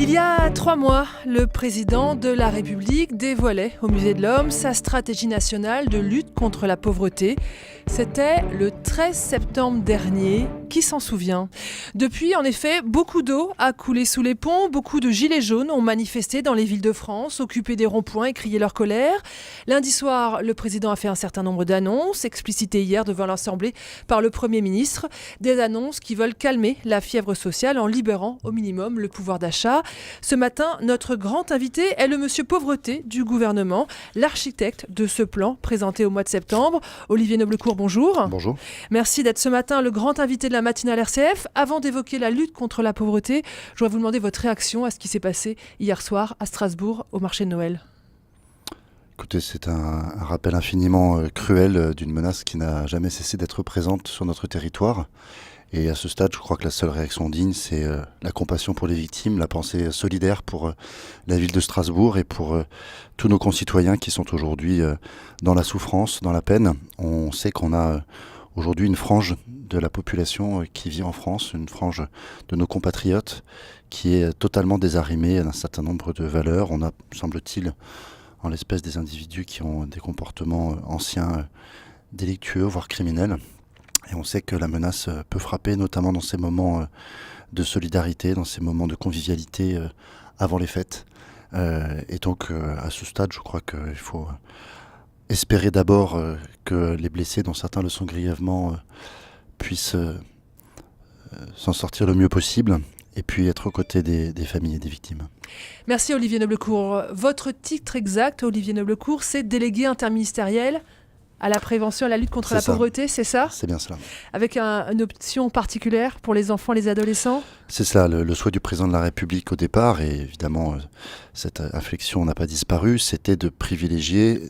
Il y a 3 mois, le président de la République dévoilait au Musée de l'Homme sa stratégie nationale de lutte contre la pauvreté. C'était le 13 septembre dernier. Qui s'en souvient ? Depuis, en effet, beaucoup d'eau a coulé sous les ponts. Beaucoup de gilets jaunes ont manifesté dans les villes de France, occupé des ronds-points et crié leur colère. Lundi soir, le président a fait un certain nombre d'annonces, explicitées hier devant l'Assemblée par le Premier ministre. Des annonces qui veulent calmer la fièvre sociale en libérant au minimum le pouvoir d'achat. Ce matin, notre grand invité est le monsieur Pauvreté du gouvernement, l'architecte de ce plan présenté au mois de septembre. Olivier Noblecourt, bonjour. Bonjour. Merci d'être ce matin le grand invité de la matinale RCF. Avant d'évoquer la lutte contre la pauvreté, je voudrais vous demander votre réaction à ce qui s'est passé hier soir à Strasbourg au marché de Noël. Écoutez, c'est un rappel infiniment cruel d'une menace qui n'a jamais cessé d'être présente sur notre territoire. Et à ce stade, je crois que la seule réaction digne, c'est la compassion pour les victimes, la pensée solidaire pour la ville de Strasbourg et pour tous nos concitoyens qui sont aujourd'hui dans la souffrance, dans la peine. On sait qu'on a aujourd'hui une frange de la population qui vit en France, une frange de nos compatriotes qui est totalement désarrimée d'un certain nombre de valeurs. On a, semble-t-il, en l'espèce des individus qui ont des comportements anciens, délictueux, voire criminels. Et on sait que la menace peut frapper, notamment dans ces moments de solidarité, dans ces moments de convivialité avant les fêtes. Et donc, à ce stade, je crois qu'il faut espérer d'abord que les blessés, dont certains le sont grièvement, puissent s'en sortir le mieux possible, et puis être aux côtés des familles et des victimes. Merci Olivier Noblecourt. Votre titre exact, Olivier Noblecourt, c'est délégué interministériel à la prévention et à la lutte contre la pauvreté, c'est ça ? C'est bien cela. Avec une option particulière pour les enfants et les adolescents ? C'est cela, le souhait du président de la République au départ, et évidemment cette inflexion n'a pas disparu, c'était de privilégier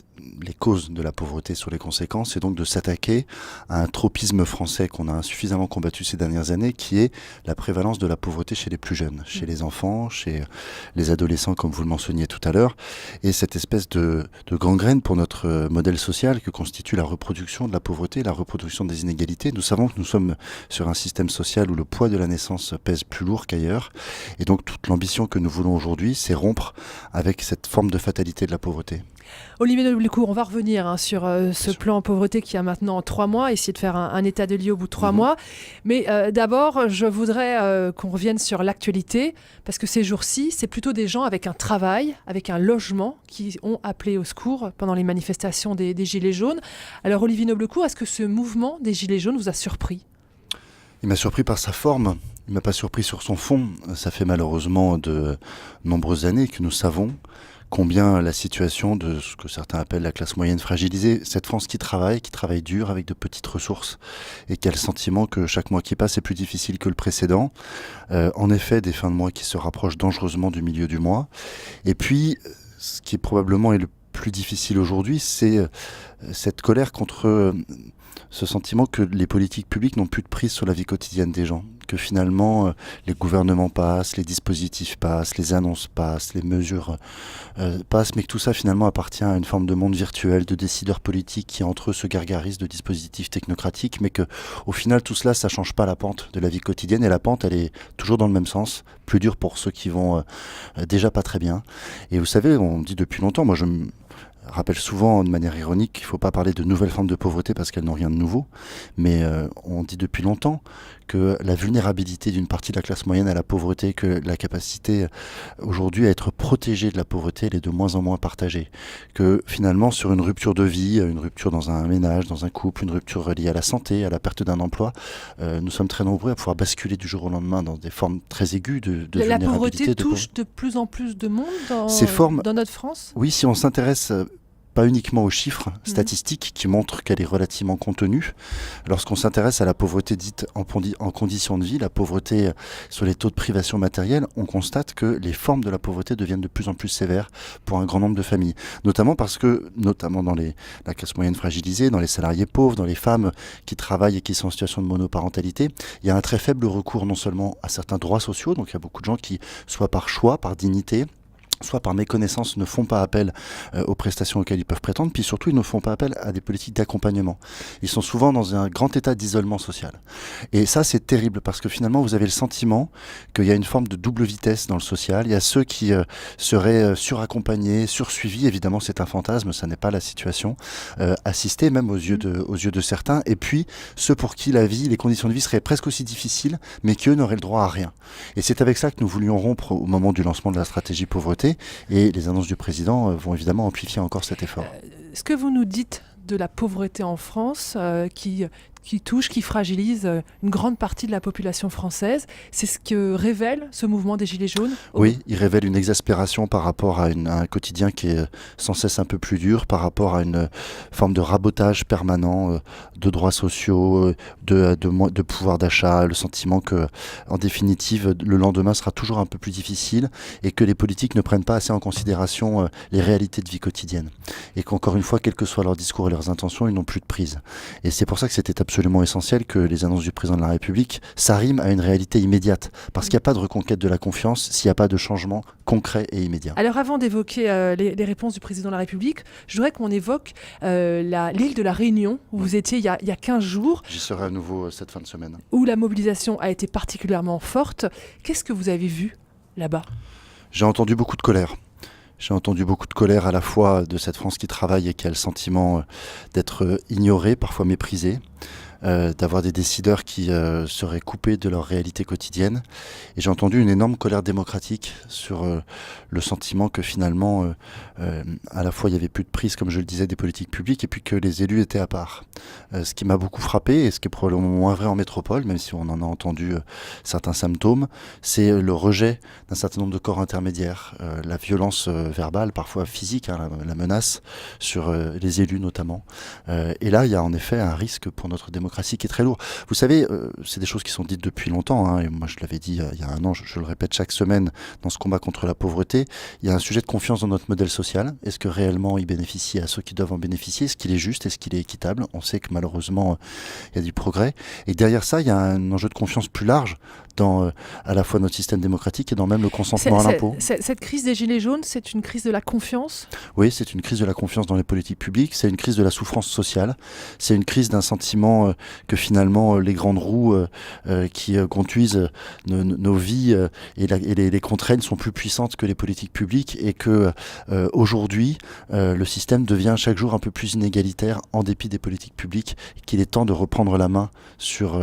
les causes de la pauvreté sur les conséquences et donc de s'attaquer à un tropisme français qu'on a insuffisamment combattu ces dernières années, qui est la prévalence de la pauvreté chez les plus jeunes, chez les enfants, chez les adolescents comme vous le mentionniez tout à l'heure, et cette espèce de gangrène pour notre modèle social que constitue la reproduction de la pauvreté, la reproduction des inégalités. Nous savons que nous sommes sur un système social où le poids de la naissance pèse plus lourd qu'ailleurs, et donc toute l'ambition que nous voulons aujourd'hui, c'est rompre avec cette forme de fatalité de la pauvreté. Olivier Noblecourt, on va revenir sur ce plan pauvreté qui a maintenant 3 mois, essayer de faire un état des lieux au bout de 3 mois. Mais d'abord, je voudrais qu'on revienne sur l'actualité, parce que ces jours-ci, c'est plutôt des gens avec un travail, avec un logement, qui ont appelé au secours pendant les manifestations des Gilets jaunes. Alors Olivier Noblecourt, est-ce que ce mouvement des Gilets jaunes vous a surpris ? Il m'a surpris par sa forme, il ne m'a pas surpris sur son fond. Ça fait malheureusement de nombreuses années que nous savons combien la situation de ce que certains appellent la classe moyenne fragilisée, cette France qui travaille dur avec de petites ressources et qui a le sentiment que chaque mois qui passe est plus difficile que le précédent. En effet, des fins de mois qui se rapprochent dangereusement du milieu du mois. Et puis, ce qui probablement est le plus difficile aujourd'hui, c'est cette colère contre ce sentiment que les politiques publiques n'ont plus de prise sur la vie quotidienne des gens, que finalement les gouvernements passent, les dispositifs passent, les annonces passent, les mesures passent, mais que tout ça finalement appartient à une forme de monde virtuel, de décideurs politiques qui entre eux se gargarisent de dispositifs technocratiques, mais que au final tout cela, ça change pas la pente de la vie quotidienne, et la pente elle est toujours dans le même sens, plus dure pour ceux qui vont déjà pas très bien. Et vous savez, on dit depuis longtemps, moi je rappelle souvent de manière ironique qu'il ne faut pas parler de nouvelles formes de pauvreté parce qu'elles n'ont rien de nouveau, mais on dit depuis longtemps que la vulnérabilité d'une partie de la classe moyenne à la pauvreté, que la capacité aujourd'hui à être protégée de la pauvreté, elle est de moins en moins partagée. Que finalement sur une rupture de vie, une rupture dans un ménage, dans un couple, une rupture liée à la santé, à la perte d'un emploi, nous sommes très nombreux à pouvoir basculer du jour au lendemain dans des formes très aiguës de vulnérabilité. La pauvreté touche de plus en plus de monde dans notre France ? Oui, si on s'intéresse pas uniquement aux chiffres statistiques qui montrent qu'elle est relativement contenue. Lorsqu'on s'intéresse à la pauvreté dite en conditions de vie, la pauvreté sur les taux de privation matérielle, on constate que les formes de la pauvreté deviennent de plus en plus sévères pour un grand nombre de familles. Notamment parce que, notamment dans la classe moyenne fragilisée, dans les salariés pauvres, dans les femmes qui travaillent et qui sont en situation de monoparentalité, il y a un très faible recours non seulement à certains droits sociaux, donc il y a beaucoup de gens qui, soit par choix, par dignité, soit par méconnaissance, ne font pas appel aux prestations auxquelles ils peuvent prétendre, puis surtout, ils ne font pas appel à des politiques d'accompagnement. Ils sont souvent dans un grand état d'isolement social. Et ça, c'est terrible, parce que finalement, vous avez le sentiment qu'il y a une forme de double vitesse dans le social. Il y a ceux qui seraient suraccompagnés, sursuivis. Évidemment, c'est un fantasme, ça n'est pas la situation. Assistés, même aux yeux de certains. Et puis, ceux pour qui la vie, les conditions de vie seraient presque aussi difficiles, mais qui, eux, n'auraient le droit à rien. Et c'est avec ça que nous voulions rompre au moment du lancement de la stratégie pauvreté. Et les annonces du président vont évidemment amplifier encore cet effort. Ce que vous nous dites de la pauvreté en France, qui touche, qui fragilise une grande partie de la population française, c'est ce que révèle ce mouvement des Gilets jaunes ? Oui, il révèle une exaspération par rapport à un quotidien qui est sans cesse un peu plus dur, par rapport à une forme de rabotage permanent de droits sociaux, de pouvoir d'achat, le sentiment que, en définitive, le lendemain sera toujours un peu plus difficile et que les politiques ne prennent pas assez en considération les réalités de vie quotidienne. Et qu'encore une fois, quels que soient leurs discours et leurs intentions, ils n'ont plus de prise. Et c'est pour ça que c'était absolument essentiel que les annonces du président de la République s'arriment à une réalité immédiate. Parce qu'il n'y a pas de reconquête de la confiance s'il n'y a pas de changement concret et immédiat. Alors avant d'évoquer les réponses du président de la République, je voudrais qu'on évoque l'île de la Réunion, où vous étiez il y a 15 jours. J'y serai à nouveau cette fin de semaine. Où la mobilisation a été particulièrement forte. Qu'est-ce que vous avez vu là-bas ? J'ai entendu beaucoup de colère. J'ai entendu beaucoup de colère à la fois de cette France qui travaille et qui a le sentiment d'être ignorée, parfois méprisée, d'avoir des décideurs qui seraient coupés de leur réalité quotidienne. Et j'ai entendu une énorme colère démocratique sur le sentiment que finalement, à la fois il y avait plus de prise, comme je le disais, des politiques publiques, et puis que les élus étaient à part. Ce qui m'a beaucoup frappé, et ce qui est probablement moins vrai en métropole, même si on en a entendu certains symptômes, c'est le rejet d'un certain nombre de corps intermédiaires, la violence verbale, parfois physique, hein, la menace sur les élus notamment. Et là, il y a en effet un risque pour notre démocratie qui est très lourd. Vous savez, c'est des choses qui sont dites depuis longtemps, hein, et moi je l'avais dit il y a un an, je le répète chaque semaine dans ce combat contre la pauvreté, il y a un sujet de confiance dans notre modèle social. Est-ce que réellement il bénéficie à ceux qui doivent en bénéficier ? Est-ce qu'il est juste ? Est-ce qu'il est équitable ? On sait que malheureusement il y a du progrès. Et derrière ça, il y a un enjeu de confiance plus large dans à la fois notre système démocratique et dans même le consentement à l'impôt. Cette crise des Gilets jaunes, c'est une crise de la confiance ? Oui, c'est une crise de la confiance dans les politiques publiques, c'est une crise de la souffrance sociale, c'est une crise d'un sentiment que finalement les grandes roues qui conduisent nos vies et les contraintes sont plus puissantes que les politiques publiques et que aujourd'hui le système devient chaque jour un peu plus inégalitaire en dépit des politiques publiques et qu'il est temps de reprendre la main sur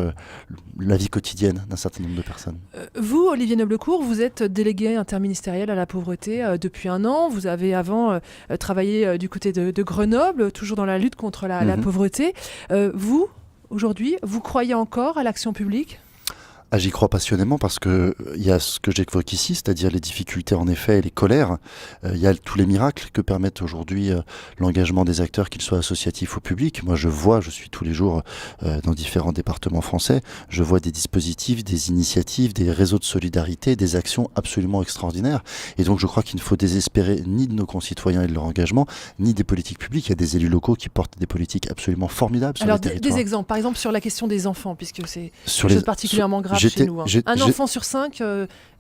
la vie quotidienne d'un certain nombre de personnes. Vous, Olivier Noblecourt, vous êtes délégué interministériel à la pauvreté depuis 1 an. Vous avez avant travaillé du côté de Grenoble, toujours dans la lutte contre la pauvreté. Vous, aujourd'hui, vous croyez encore à l'action publique ? J'y crois passionnément parce que il y a ce que j'évoque ici, c'est-à-dire les difficultés en effet et les colères. Il y a tous les miracles que permettent aujourd'hui l'engagement des acteurs, qu'ils soient associatifs ou publics. Moi je suis tous les jours dans différents départements français, je vois des dispositifs, des initiatives, des réseaux de solidarité, des actions absolument extraordinaires. Et donc je crois qu'il ne faut désespérer ni de nos concitoyens et de leur engagement, ni des politiques publiques. Il y a des élus locaux qui portent des politiques absolument formidables sur les territoires. Alors des exemples, par exemple sur la question des enfants, puisque c'est quelque chose particulièrement grave. Chez nous, hein. Un enfant sur 5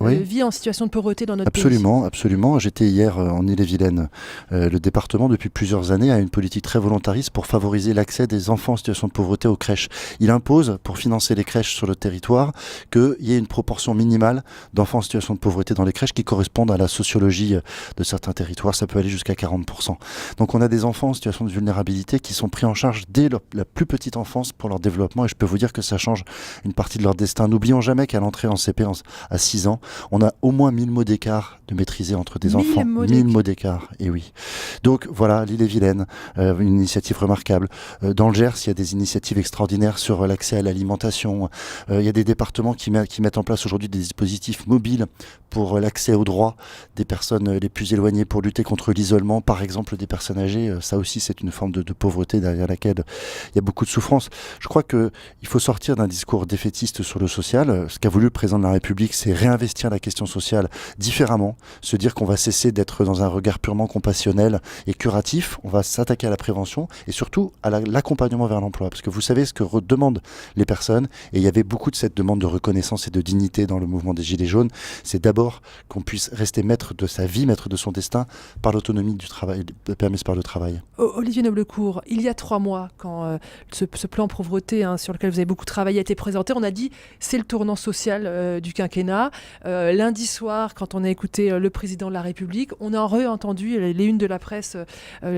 vit en situation de pauvreté dans notre pays. Absolument. J'étais hier en Île-et-Vilaine. Le département, depuis plusieurs années, a une politique très volontariste pour favoriser l'accès des enfants en situation de pauvreté aux crèches. Il impose, pour financer les crèches sur le territoire, qu'il y ait une proportion minimale d'enfants en situation de pauvreté dans les crèches qui correspondent à la sociologie de certains territoires. Ça peut aller jusqu'à 40%. Donc on a des enfants en situation de vulnérabilité qui sont pris en charge dès la plus petite enfance pour leur développement. Et je peux vous dire que ça change une partie de leur destin. N'oublions jamais qu'à l'entrée en CP à 6 ans, on a au moins 1000 mots d'écart de maîtriser entre des enfants. 1000 mots d'écart, et oui. Donc voilà, l'Île-et-Vilaine, une initiative remarquable. Dans le Gers, il y a des initiatives extraordinaires sur l'accès à l'alimentation. Il y a des départements qui mettent en place aujourd'hui des dispositifs mobiles pour l'accès aux droits des personnes les plus éloignées, pour lutter contre l'isolement, par exemple des personnes âgées. Ça aussi, c'est une forme de pauvreté derrière laquelle il y a beaucoup de souffrance. Je crois qu'il faut sortir d'un discours défaitiste sur le social sociale. Ce qu'a voulu le président de la République, c'est réinvestir la question sociale différemment, se dire qu'on va cesser d'être dans un regard purement compassionnel et curatif, on va s'attaquer à la prévention et surtout à l'accompagnement vers l'emploi. Parce que vous savez ce que demandent les personnes, et il y avait beaucoup de cette demande de reconnaissance et de dignité dans le mouvement des Gilets jaunes, c'est d'abord qu'on puisse rester maître de sa vie, maître de son destin, par l'autonomie du travail, permise par le travail. Olivier Noblecourt, il y a 3 mois, quand ce plan pauvreté sur lequel vous avez beaucoup travaillé a été présenté, on a dit c'est le tournant social du quinquennat. Lundi soir, quand on a écouté le président de la République, on a re-entendu les unes de la presse,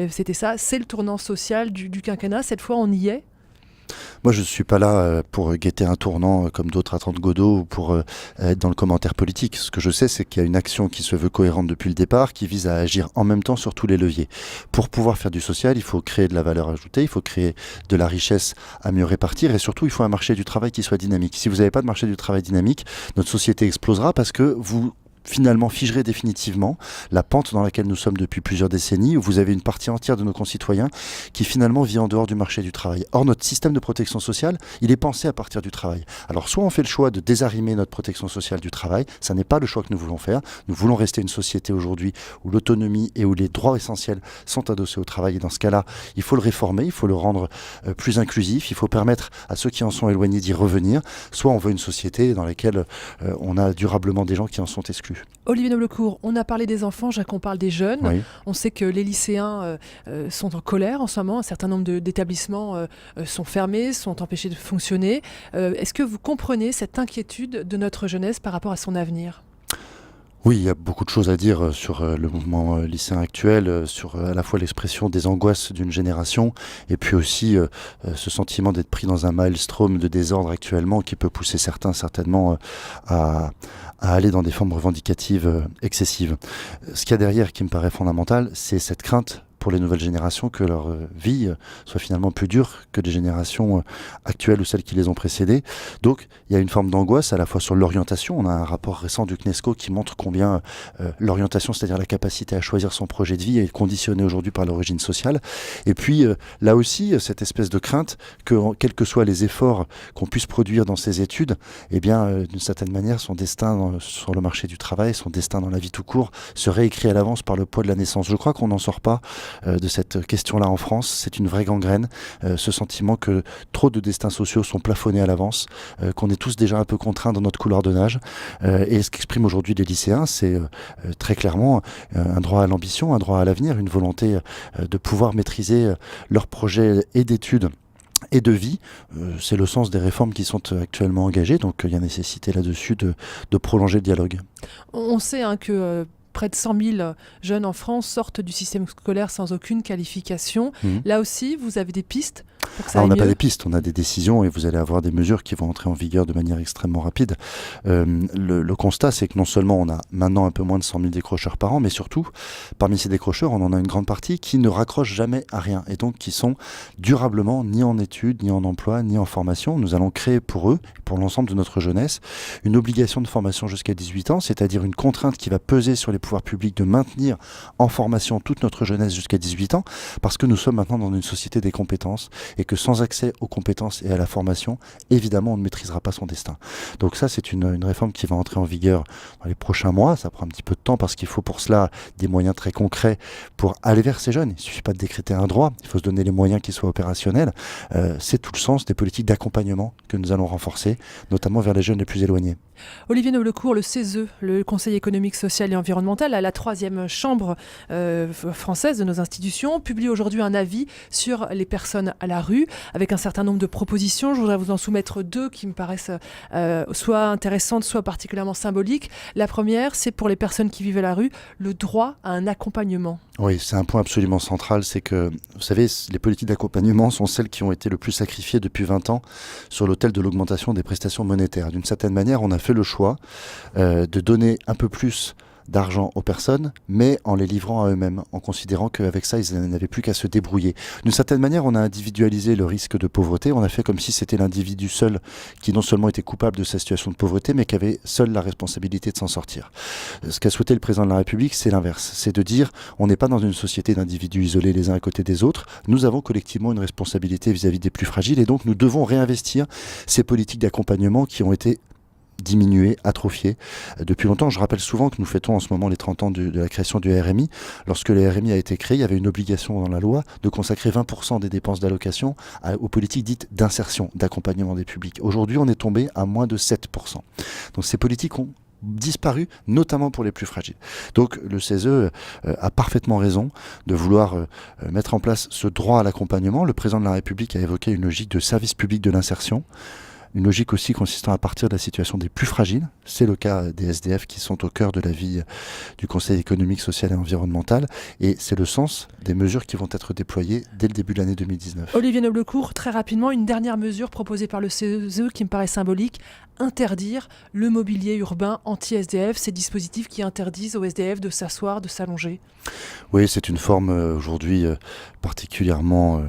c'était ça, c'est le tournant social du quinquennat. Cette fois, on y est? Moi, je ne suis pas là pour guetter un tournant comme d'autres attendent Godot ou pour être dans le commentaire politique. Ce que je sais, c'est qu'il y a une action qui se veut cohérente depuis le départ, qui vise à agir en même temps sur tous les leviers. Pour pouvoir faire du social, il faut créer de la valeur ajoutée, il faut créer de la richesse à mieux répartir et surtout, il faut un marché du travail qui soit dynamique. Si vous n'avez pas de marché du travail dynamique, notre société explosera parce que vous finalement figerait définitivement la pente dans laquelle nous sommes depuis plusieurs décennies, où vous avez une partie entière de nos concitoyens qui finalement vit en dehors du marché du travail. Or, notre système de protection sociale, il est pensé à partir du travail. Alors, soit on fait le choix de désarimer notre protection sociale du travail, ça n'est pas le choix que nous voulons faire. Nous voulons rester une société aujourd'hui où l'autonomie et où les droits essentiels sont adossés au travail. Et dans ce cas-là, il faut le réformer, il faut le rendre plus inclusif, il faut permettre à ceux qui en sont éloignés d'y revenir. Soit on veut une société dans laquelle on a durablement des gens qui en sont exclus. Olivier Noblecourt, on a parlé des enfants, qu'on parle des jeunes. Oui. On sait que les lycéens sont en colère en ce moment. Un certain nombre d'établissements sont fermés, sont empêchés de fonctionner. Est-ce que vous comprenez cette inquiétude de notre jeunesse par rapport à son avenir ? Oui, il y a beaucoup de choses à dire sur le mouvement lycéen actuel, sur à la fois l'expression des angoisses d'une génération et puis aussi ce sentiment d'être pris dans un maelstrom de désordre actuellement qui peut pousser certains certainement à aller dans des formes revendicatives excessives. Ce qu'il y a derrière qui me paraît fondamental, c'est cette crainte pour les nouvelles générations que leur vie soit finalement plus dure que des générations actuelles ou celles qui les ont précédées. Donc il y a une forme d'angoisse à la fois sur l'orientation. On a un rapport récent du CNESCO qui montre combien l'orientation, c'est-à-dire la capacité à choisir son projet de vie, est conditionnée aujourd'hui par l'origine sociale. Et puis là aussi, cette espèce de crainte que, quels que soient les efforts qu'on puisse produire dans ces études, eh bien, d'une certaine manière, son destin sur le marché du travail, son destin dans la vie tout court, serait écrit à l'avance par le poids de la naissance. Je crois qu'on n'en sort pas de cette question-là en France. C'est une vraie gangrène, ce sentiment que trop de destins sociaux sont plafonnés à l'avance, qu'on est tous déjà un peu contraints dans notre couloir de nage. Et ce qu'expriment aujourd'hui les lycéens, c'est très clairement un droit à l'ambition, un droit à l'avenir, une volonté de pouvoir maîtriser leurs projets et d'études et de vie. C'est le sens des réformes qui sont actuellement engagées, donc il y a nécessité là-dessus de prolonger le dialogue. On sait que près de 100 000 jeunes en France sortent du système scolaire sans aucune qualification. Là aussi, vous avez des pistes pour que ça aille mieux ? On n'a pas des pistes, on a des décisions et vous allez avoir des mesures qui vont entrer en vigueur de manière extrêmement rapide. Le constat, c'est que non seulement on a maintenant un peu moins de 100 000 décrocheurs par an, mais surtout, parmi ces décrocheurs, on en a une grande partie qui ne raccrochent jamais à rien et donc qui sont durablement ni en études, ni en emploi, ni en formation. Nous allons créer pour eux, pour l'ensemble de notre jeunesse, une obligation de formation jusqu'à 18 ans, c'est-à-dire une contrainte qui va peser sur les pouvoirs publics de maintenir en formation toute notre jeunesse jusqu'à 18 ans, parce que nous sommes maintenant dans une société des compétences et que sans accès aux compétences et à la formation, évidemment, on ne maîtrisera pas son destin. Donc ça, c'est une réforme qui va entrer en vigueur dans les prochains mois. Ça prend un petit peu de temps parce qu'il faut pour cela des moyens très concrets pour aller vers ces jeunes. Il ne suffit pas de décréter un droit, il faut se donner les moyens qui soient opérationnels. C'est tout le sens des politiques d'accompagnement que nous allons renforcer, notamment vers les jeunes les plus éloignés. Olivier Noblecourt, le CESE, le Conseil économique, social et environnemental, la 3e chambre française de nos institutions, publie aujourd'hui un avis sur les personnes à la rue, avec un certain nombre de propositions. Je voudrais vous en soumettre 2 qui me paraissent soit intéressantes, soit particulièrement symboliques. La première, c'est pour les personnes qui vivent à la rue, le droit à un accompagnement. Oui, c'est un point absolument central, c'est que, vous savez, les politiques d'accompagnement sont celles qui ont été le plus sacrifiées depuis 20 ans sur l'autel de l'augmentation des prestations monétaires. D'une certaine manière, on a fait le choix de donner un peu plus d'argent aux personnes, mais en les livrant à eux-mêmes, en considérant qu'avec ça, ils n'avaient plus qu'à se débrouiller. D'une certaine manière, on a individualisé le risque de pauvreté, on a fait comme si c'était l'individu seul qui non seulement était coupable de sa situation de pauvreté, mais qui avait seul la responsabilité de s'en sortir. Ce qu'a souhaité le président de la République, c'est l'inverse. C'est de dire, on n'est pas dans une société d'individus isolés les uns à côté des autres, nous avons collectivement une responsabilité vis-à-vis des plus fragiles, et donc nous devons réinvestir ces politiques d'accompagnement qui ont été diminué, atrophié depuis longtemps. Je rappelle souvent que nous fêtons en ce moment les 30 ans de la création du RMI. Lorsque le RMI a été créé, il y avait une obligation dans la loi de consacrer 20% des dépenses d'allocation aux politiques dites d'insertion, d'accompagnement des publics. Aujourd'hui, on est tombé à moins de 7%. Donc ces politiques ont disparu, notamment pour les plus fragiles. Donc le CESE a parfaitement raison de vouloir mettre en place ce droit à l'accompagnement. Le président de la République a évoqué une logique de service public de l'insertion. Une logique aussi consistant à partir de la situation des plus fragiles. C'est le cas des SDF qui sont au cœur de la vie du Conseil économique, social et environnemental. Et c'est le sens des mesures qui vont être déployées dès le début de l'année 2019. Olivier Noblecourt, très rapidement, une dernière mesure proposée par le CESE qui me paraît symbolique, interdire le mobilier urbain anti-SDF, ces dispositifs qui interdisent aux SDF de s'asseoir, de s'allonger. Oui, c'est une forme aujourd'hui particulièrement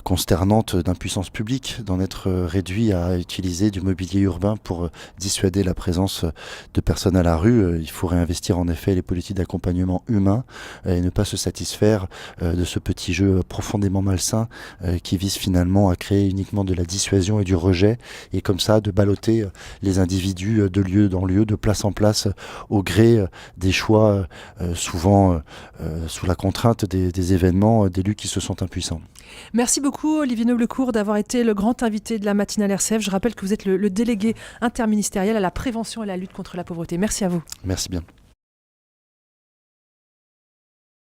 consternante d'impuissance publique d'en être réduit à utiliser du mobilier urbain pour dissuader la présence de personnes à la rue. Il faut réinvestir en effet les politiques d'accompagnement humain et ne pas se satisfaire de ce petit jeu profondément malsain qui vise finalement à créer uniquement de la dissuasion et du rejet et comme ça de balloter les individus de lieu en lieu, de place en place au gré des choix souvent sous la contrainte des événements d'élus qui se sentent impuissants. Merci beaucoup Olivier Noblecourt d'avoir été le grand invité de la matinale RCF. Je rappelle que vous êtes le délégué interministériel à la prévention et à la lutte contre la pauvreté. Merci à vous. Merci bien.